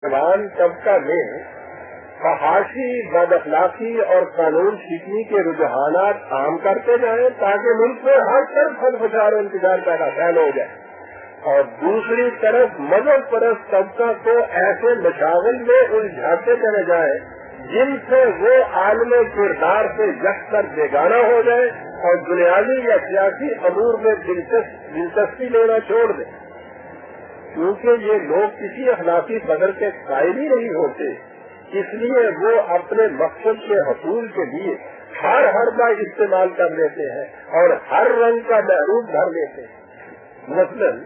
جوان طبقہ میں فحاشی، بد اخلاقی اور قانون سیکھنے کے رجحانات عام کرتے جائیں تاکہ ملک میں ہر طرف خدفشار و انتظار پیدا پھیل ہو جائے، اور دوسری طرف مذہب پرست طبقہ کو ایسے مشاغل میں الجھاتے چلے جائیں جن سے وہ عالم کردار سے یکسر بیگانہ ہو جائے اور بنیادی یا سیاسی امور میں دلچسپی لینا چھوڑ دیں، کیونکہ یہ لوگ کسی اخلاقی قدر کے قائل ہی نہیں ہوتے، اس لیے وہ اپنے مقصد کے حصول کے لیے ہر حربہ استعمال کر لیتے ہیں اور ہر رنگ کا محروب بھر لیتے ہیں۔ مثلاً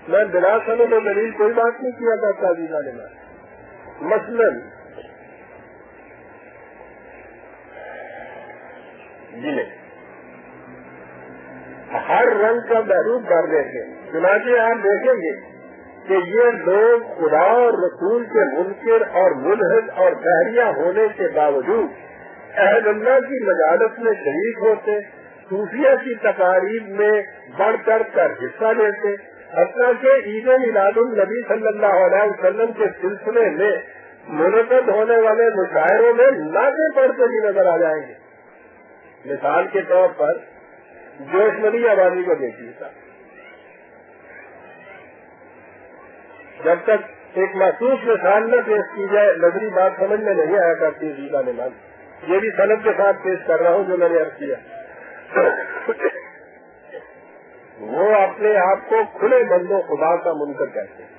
میں بلا سند و دلیل کوئی بات نہیں کیا کرتا عزیزان نے، مثلاً جنہیں ہر رنگ کا محروب بھر دیتے ہیں، چنانچہ آپ دیکھیں گے کہ یہ لوگ خدا اور رسول کے منکر اور ملحد اور بحریہ ہونے کے باوجود اہل اللہ کی مجالس میں شریک ہوتے، صوفیہ کی تقاریب میں بڑھ چڑھ کر حصہ لیتے، حتیٰ کہ عید میلاد النبی صلی اللہ علیہ وسلم کے سلسلے میں منعقد ہونے والے مشاعروں میں نعتیں پڑھتے بھی نظر آ جائیں گے۔ مثال کے طور پر جوش نبی آبادی کو دیکھیے تھا، جب تک ایک محسوس مثال نہ پیش کی جائے نظری بات سمجھ میں نہیں آیا کرتی جیتا نے مان، یہ بھی سند کے ساتھ پیش کر رہا ہوں جو میں نے عرض کیا۔ وہ اپنے آپ کو کھلے بندوں خدا کا منکر کہتے ہیں۔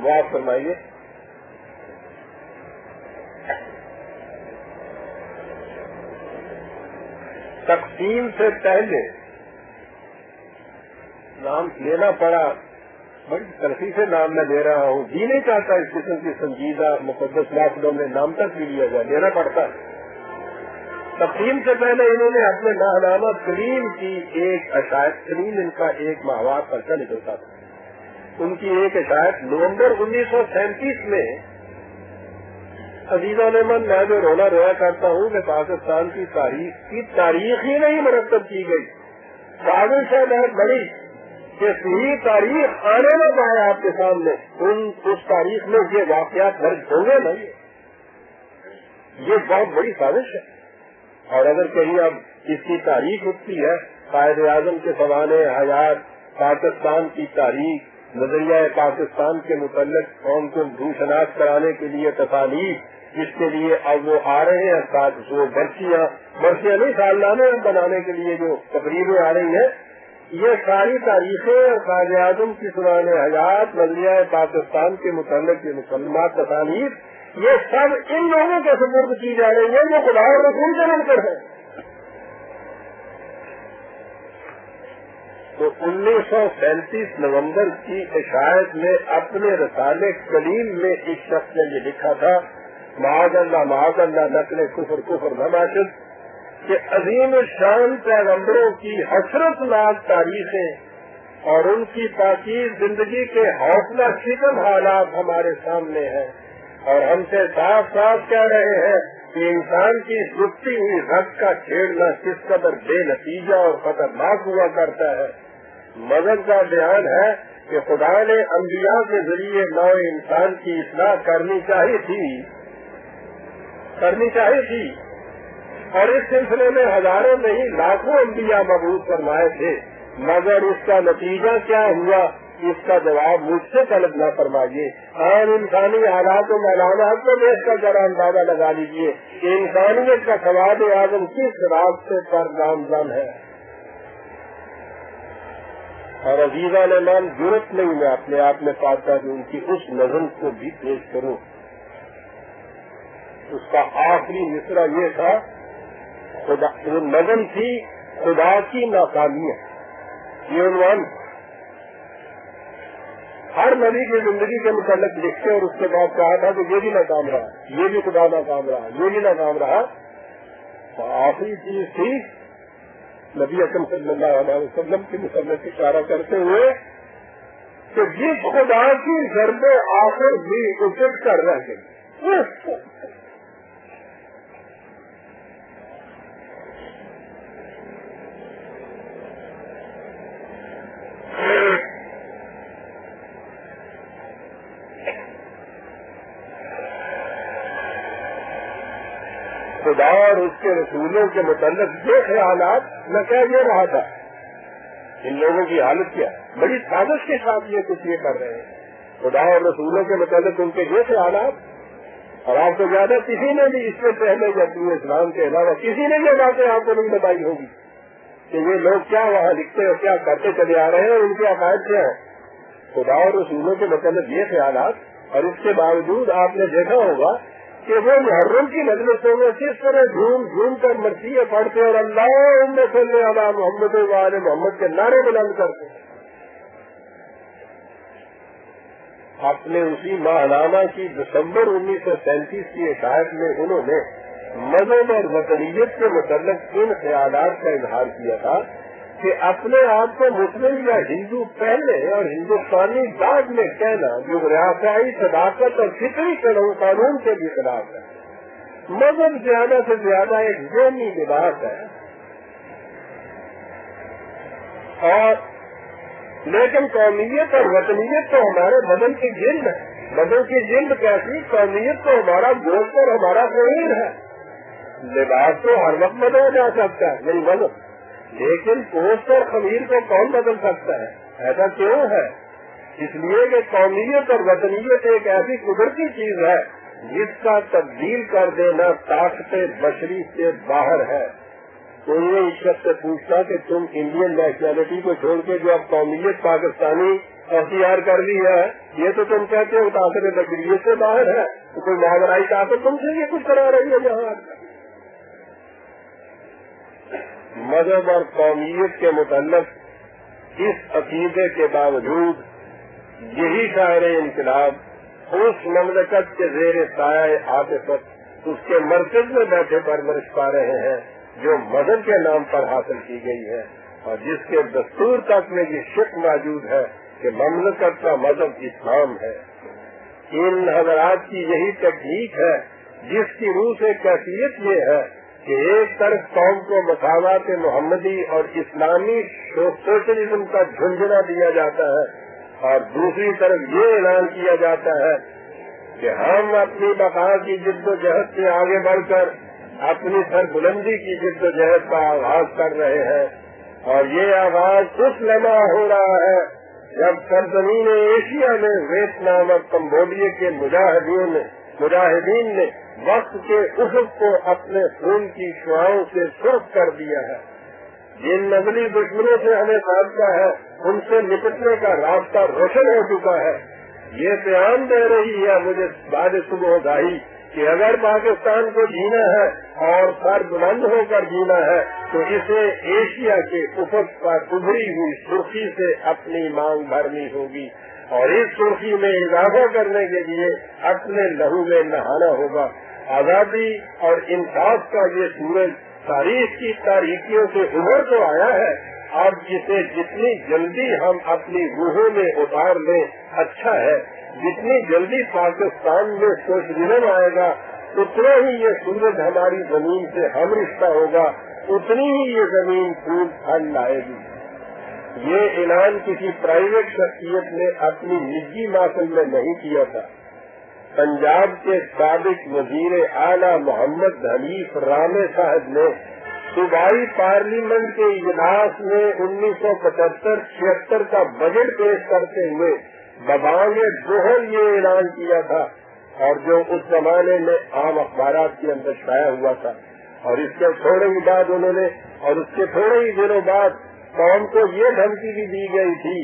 معاف فرمائیے، تقسیم سے پہلے نام لینا پڑا، بڑی تلخی سے نام میں دے رہا ہوں، جی نہیں چاہتا اس قسم کی سنجیدہ مقدس لفظوں میں نام تک بھی لیا جائے، لینا پڑتا۔ تقسیم سے پہلے انہوں نے اپنے ماہنامہ کلیم کی ایک اشاعت، کلیم ان کا ایک ماہوار خرچہ نکلتا تھا، ان کی ایک اشاعت نومبر 1937 میں عزیزان من میں جو رونا رویا کرتا ہوں کہ پاکستان کی تاریخ ہی نہیں مرتب کی گئی، سازش ہے بہت بڑی کہ صحیح تاریخ آنے نہ پائے آپ کے سامنے، اس تاریخ میں یہ واقعات درج ہوں گے نہیں، یہ بہت بڑی سازش ہے۔ اور اگر کہیں اب اس کی تاریخ اٹھتی ہے، قائد اعظم کے سوانح حیات، پاکستان کی تاریخ، نظریہ پاکستان کے متعلق قوم کو بھوشناس کرانے کے لیے تصالیف، اس کے لیے اب وہ آ رہے ہیں، وہ برسیاں نہیں سالانہ بنانے کے لیے جو تقریبیں آ رہی ہیں، یہ ساری تاریخیں قائد اعظم کی سوانح حیات، نظریہ پاکستان کے متعلق یہ مسلمات تصالیف، یہ سب ان لوگوں کے سپرد کی جا رہی ہے جو خدا اور رسول کے منکر ہیں۔ تو 1937 نومبر کی اشاعت میں اپنے رسالے کلیم میں اس شخص نے یہ لکھا تھا، معاذ اللہ نقل کفر نہ باشد، کہ عظیم الشان پیغمبروں کی حسرت ناک تاریخیں اور ان کی پاکیز زندگی کے حوصلہ شکن حالات ہمارے سامنے ہیں، اور ہم سے صاف صاف کہہ رہے ہیں کہ انسان کی سستی ہوئی رگ کا چھیڑنا کس قدر بے نتیجہ اور خطرناک ہوا کرتا ہے۔ مذہب کا بیان ہے کہ خدا نے انبیاء کے ذریعے نو انسان کی اصلاح کرنی چاہیے تھی، اور اس سلسلے میں ہزاروں نہیں لاکھوں انبیاء مبعوث فرمائے تھے، مگر اس کا نتیجہ کیا ہوا اس کا جواب مجھ سے طلب نہ فرمائیے۔ عام انسانی حالات و معاملات کو دیکھ کر ذرا اندازہ لگا لیجیے کہ انسانیت کا سواد اعظم کس راستے پر گامزن ہے۔ اور عزیزان مان، ضرورت نہیں میں اپنے آپ میں پاتا کہ ان کی اس نظم کو بھی پیش کروں۔ اس کا آخری مصرع یہ تھا، وہ نظم تھی خدا کی ناکامیاں، یہ عنوان ہر نبی کی زندگی کے متعلق لکھتے، اور اس کے بعد کہا تھا کہ یہ بھی ناکام رہا، یہ بھی خدا ناکام رہا، یہ بھی ناکام رہا۔ تو آخری چیز تھی نبی اکرم صلی اللہ علیہ وسلم کی مصنف اشارہ کرتے ہوئے کہ جس خدا کی ضرب آخر بھی اچٹ کر رہ گئی، خدا اور اس کے رسولوں کے متعلق یہ خیالات میں کہہ یہ رہا تھا. ان لوگوں کی حالت کیا ہے؟ بڑی سازش کے ساتھ یہ کچھ یہ کر رہے ہیں. خدا اور رسولوں کے متعلق ان کے یہ خیالات. اور آپ کو زیادہ کسی نے بھی اس سے پہلے یا دین اسلام کے علاوہ کسی نے یہ باتیں آپ کو نہیں بتائی ہوگی کہ یہ لوگ کیا وہاں لکھتے اور کیا کرتے چلے آ رہے ہیں, ان کے عقائد کیا ہیں. خدا اور رسولوں کے متعلق یہ خیالات. اور اس کے باوجود آپ نے دیکھا ہوگا کہ وہ محرم کی مجلسوں میں کس طرح جھوم جھوم کر مرثیے پڑھتے اور اللہ صلی علی محمد وعلی محمد کے نعرے بلند کرتے. اپنے اسی ماہنامہ کی دسمبر 1937 کی عشاعت میں انہوں نے مذہب اور وطنیت کے متعلق ان خیالات کا اظہار کیا تھا کہ اپنے آپ کو مسلم یا ہندو پہلے اور ہندوستانی بعد میں کہنا جغرافیائی صداقت اور فطری قانون کے بھی خلاف ہے. مذہب زیادہ سے زیادہ ایک ذہنی لباس ہے, اور لیکن قومیت اور وطنیت تو ہمارے بدن کی جلد ہے. بدن کی جلد کیسی؟ قومیت تو ہمارا گوشت اور ہمارا شریر ہے. لباس تو ہر وقت بدلا جا سکتا ہے, نہیں بدل, لیکن گوشت اور خمیر کو کون بدل سکتا ہے؟ ایسا کیوں ہے؟ اس لیے کہ قومیت اور وطنیت ایک ایسی قدرتی چیز ہے جس کا تبدیل کر دینا طاقت بشری سے باہر ہے. تو یہ اس شخص سے پوچھتا کہ تم انڈین نیشنلٹی کو چھوڑ کے جو اب قومیت پاکستانی اختیار کر لی ہے, یہ تو تم کہتے ہو طاقت بشریت سے باہر ہے, تو کوئی ماورائی طاقت تم سے یہ کچھ کرا رہی ہے یہاں. مذہب اور قومیت کے متعلق اس عقیدے کے باوجود یہی شاعر انقلاب اس مملکت کے زیر سایہ عاطفت اس کے مرکز میں بیٹھے پرورش پا رہے ہیں جو مذہب کے نام پر حاصل کی گئی ہے, اور جس کے دستور تک میں یہ شک موجود ہے کہ مملکت کا مذہب اسلام ہے. ان حضرات کی یہی تکنیک ہے جس کی روح سے کیفیت یہ ہے کہ ایک طرف قوم کو مساوات محمدی اور اسلامی سوشلزم کا جھنجھنا دیا جاتا ہے, اور دوسری طرف یہ اعلان کیا جاتا ہے کہ ہم اپنی بقا کی جد و جہد سے آگے بڑھ کر اپنی سربلندی کی جد و جہد کا آغاز کر رہے ہیں. اور یہ آغاز اس لمحہ ہو رہا ہے جب سرزمین ایشیا میں ویتنام اور کمبوڈیا کے مجاہدین نے وقت کے افق کو اپنے خون کی شعاؤں سے سرخ کر دیا ہے. جن نزلی دشمنوں سے ہمیں سابقہ ہے ان سے نپٹنے کا راستہ روشن ہو چکا ہے. یہ بیان دے رہی ہے مجھے بعد صبح گاہی کہ اگر پاکستان کو جینا ہے اور سر بلند ہو کر جینا ہے تو اسے ایشیا کے افق پر ابھری ہوئی سرخی سے اپنی مانگ بھرنی ہوگی, اور اس سرخی میں اضافہ کرنے کے لیے اپنے لہو میں نہانا ہوگا. آزادی اور انصاف کا یہ سورج تاریخ کی تاریکیوں سے ابھر تو آیا ہے, اب اسے جتنی جلدی ہم اپنی روحوں میں اتار لیں اچھا ہے. جتنی جلدی پاکستان میں سوشلزم آئے گا اتنا ہی یہ سورج ہماری زمین سے ہم رشتہ ہوگا, اتنی ہی یہ زمین پھول پھل لائے گی. یہ اعلان کسی پرائیویٹ شخصیت نے اپنی نجی محفل میں نہیں کیا تھا. پنجاب کے سابق وزیر اعلیٰ محمد حنیف رامے صاحب نے صوبائی پارلیمنٹ کے اجلاس میں 1975-76 کا بجٹ پیش کرتے ہوئے ببانگ ظہر یہ اعلان کیا تھا, اور جو اس زمانے میں عام اخبارات کے اندر شائع ہوا تھا. اور اس کے تھوڑے ہی بعد انہوں نے, اور اس کے تھوڑے ہی دنوں بعد قوم کو یہ دھمکی بھی دی گئی تھی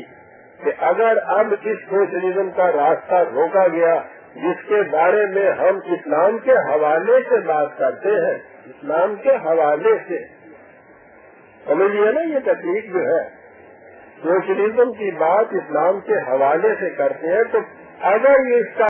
کہ اگر اب اس سوشلزم کا راستہ روکا گیا جس کے بارے میں ہم اسلام کے حوالے سے بات کرتے ہیں, اسلام کے حوالے سے, سمجھیے نا یہ تکلیف جو ہے, سوشلزم کی بات اسلام کے حوالے سے کرتے ہیں, تو اگر یہ اس کا